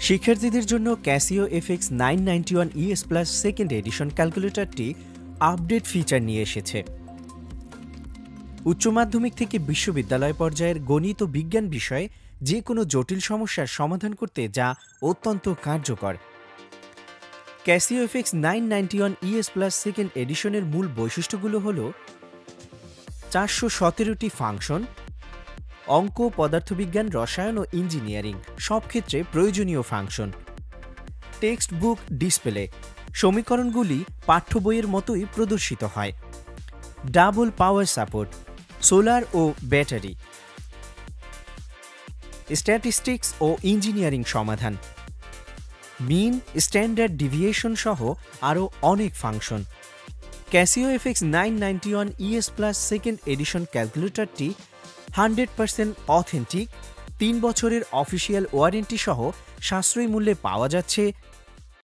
শিক্ষার্থীদের জন্য Casio FX 991 ES plus second edition ক্যালকুলেটরটি আপডেট ফিচার নিয়ে এসেছে। উচ্চ মাধ্যমিক থেকে বিশ্ববিদ্যালয় পর্যায়ের গণিত ও বিজ্ঞান বিষয়ে যে কোনো জটিল সমস্যার সমাধান করতে যা অত্যন্ত কার্যকর। Casio FX 991 ES plus second এডিশনের মূল বৈশিষ্ট্যগুলো হল 417টি ফাংশন, অঙ্ক, পদার্থবিজ্ঞান, রসায়ন ও ইঞ্জিনিয়ারিং সব ক্ষেত্রে প্রয়োজনীয় ফাংশন, টেক্সট বুক ডিসপ্লে, সমীকরণগুলি পাঠ্য বইয়ের মতোই প্রদর্শিত হয়, ডাবল পাওয়ার সাপোর্ট, সোলার ও ব্যাটারি, স্ট্যাটিস্টিক্স ও ইঞ্জিনিয়ারিং সমাধান, মিন, স্ট্যান্ডার্ড ডিভিয়েশন সহ আরও অনেক function. Casio FX 991 ES plus second edition ক্যালকুলেটরটি 100% অথেন্টিক, 3 বছরের অফিসিয়াল ওয়ারেন্টি সহ সাশ্রয়ী মূল্যে পাওয়া যাচ্ছে